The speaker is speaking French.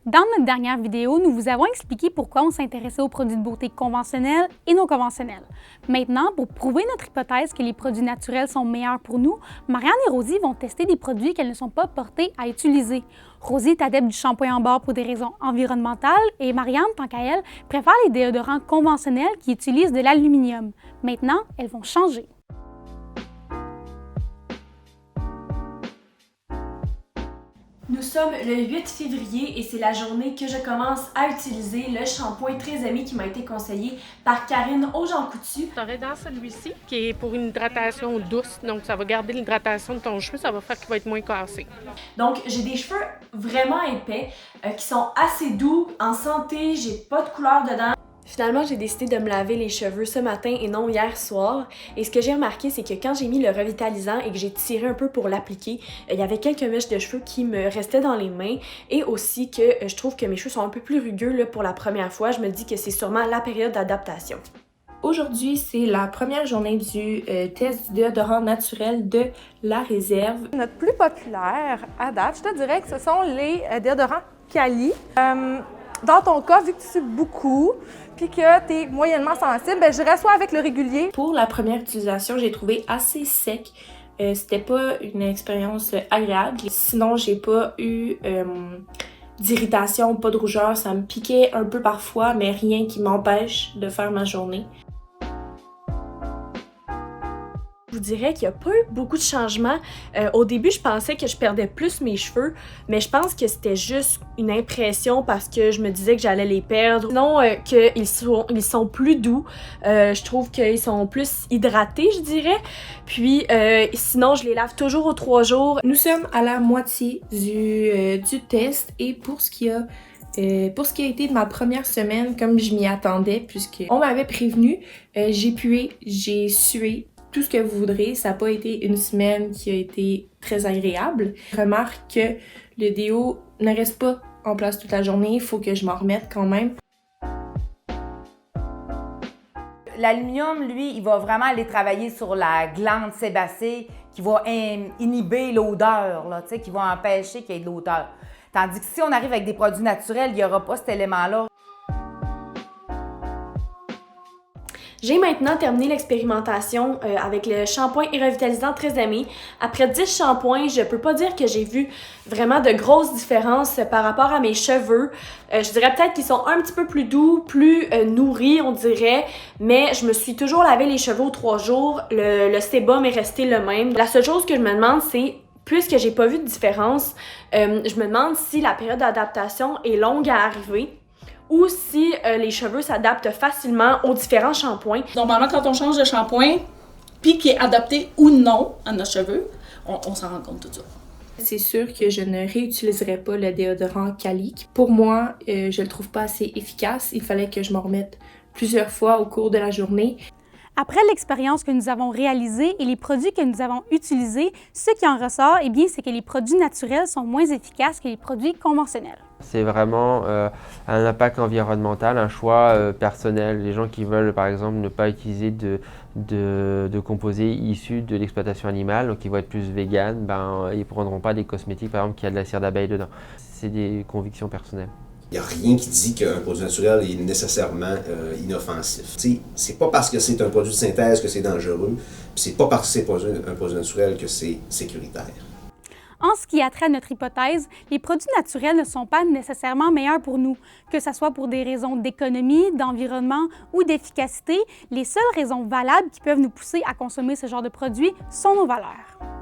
Dans notre dernière vidéo, nous vous avons expliqué pourquoi on s'intéressait aux produits de beauté conventionnels et non conventionnels. Maintenant, pour prouver notre hypothèse que les produits naturels sont meilleurs pour nous, Marianne et Rosie vont tester des produits qu'elles ne sont pas portées à utiliser. Rosie est adepte du shampoing en barre pour des raisons environnementales et Marianne, tant qu'à elle, préfère les déodorants conventionnels qui utilisent de l'aluminium. Maintenant, elles vont changer. Nous sommes le 8 février et c'est la journée que je commence à utiliser le shampoing Très Ami qui m'a été conseillé par Karine Aujean-Coutu. J'aurais dans celui-ci qui est pour une hydratation douce, donc ça va garder l'hydratation de ton cheveu, ça va faire qu'il va être moins cassé. Donc j'ai des cheveux vraiment épais qui sont assez doux, en santé, j'ai pas de couleur dedans. Finalement, j'ai décidé de me laver les cheveux ce matin et non hier soir. Et ce que j'ai remarqué, c'est que quand j'ai mis le revitalisant et que j'ai tiré un peu pour l'appliquer, il y avait quelques mèches de cheveux qui me restaient dans les mains. Et aussi que je trouve que mes cheveux sont un peu plus rugueux là, pour la première fois. Je me dis que c'est sûrement la période d'adaptation. Aujourd'hui, c'est la première journée du test du déodorant naturel de la réserve. Notre plus populaire à date, je te dirais que ce sont les déodorants Cali. Dans ton cas, vu que tu sues beaucoup puis que tu es moyennement sensible, je dirais soit avec le régulier. Pour la première utilisation, j'ai trouvé assez sec. C'était pas une expérience agréable. Sinon, j'ai pas eu d'irritation, pas de rougeur. Ça me piquait un peu parfois, mais rien qui m'empêche de faire ma journée. Je vous dirais qu'il n'y a pas eu beaucoup de changements. Au début, je pensais que je perdais plus mes cheveux, mais je pense que c'était juste une impression parce que je me disais que j'allais les perdre. Sinon, qu'ils sont plus doux. Je trouve qu'ils sont plus hydratés, je dirais. Puis, sinon, je les lave toujours aux 3 jours. Nous sommes à la moitié du test et pour ce qui a été de ma première semaine, comme je m'y attendais, puisqu'on m'avait prévenu, j'ai pué, j'ai sué, tout ce que vous voudrez. Ça n'a pas été une semaine qui a été très agréable. Je remarque que le déo ne reste pas en place toute la journée, il faut que je m'en remette quand même. L'aluminium, lui, il va vraiment aller travailler sur la glande sébacée qui va inhiber l'odeur, là, qui va empêcher qu'il y ait de l'odeur. Tandis que si on arrive avec des produits naturels, il n'y aura pas cet élément-là. J'ai maintenant terminé l'expérimentation avec le shampoing et revitalisant Très Ami. Après 10 shampoings, je peux pas dire que j'ai vu vraiment de grosses différences par rapport à mes cheveux. Je dirais peut-être qu'ils sont un petit peu plus doux, plus nourris, on dirait, mais je me suis toujours lavé les cheveux aux 3 jours. Le sébum est resté le même. La seule chose que je me demande, c'est puisque j'ai pas vu de différence, je me demande si la période d'adaptation est longue à arriver ou si les cheveux s'adaptent facilement aux différents shampoings. Normalement, quand on change de shampoing, puis qui est adapté ou non à nos cheveux, on s'en rend compte tout de suite. C'est sûr que je ne réutiliserai pas le déodorant Cali. Pour moi, je le trouve pas assez efficace. Il fallait que je m'en remette plusieurs fois au cours de la journée. Après l'expérience que nous avons réalisée et les produits que nous avons utilisés, ce qui en ressort, c'est que les produits naturels sont moins efficaces que les produits conventionnels. C'est vraiment un impact environnemental, un choix personnel. Les gens qui veulent, par exemple, ne pas utiliser de composés issus de l'exploitation animale, donc qui vont être plus véganes, ils ne prendront pas des cosmétiques, par exemple, qui a de la cire d'abeille dedans. C'est des convictions personnelles. Il n'y a rien qui dit qu'un produit naturel est nécessairement inoffensif. T'sais, c'est pas parce que c'est un produit de synthèse que c'est dangereux, puis c'est pas parce que c'est un produit naturel que c'est sécuritaire. En ce qui a trait à notre hypothèse, les produits naturels ne sont pas nécessairement meilleurs pour nous. Que ce soit pour des raisons d'économie, d'environnement ou d'efficacité, les seules raisons valables qui peuvent nous pousser à consommer ce genre de produits sont nos valeurs.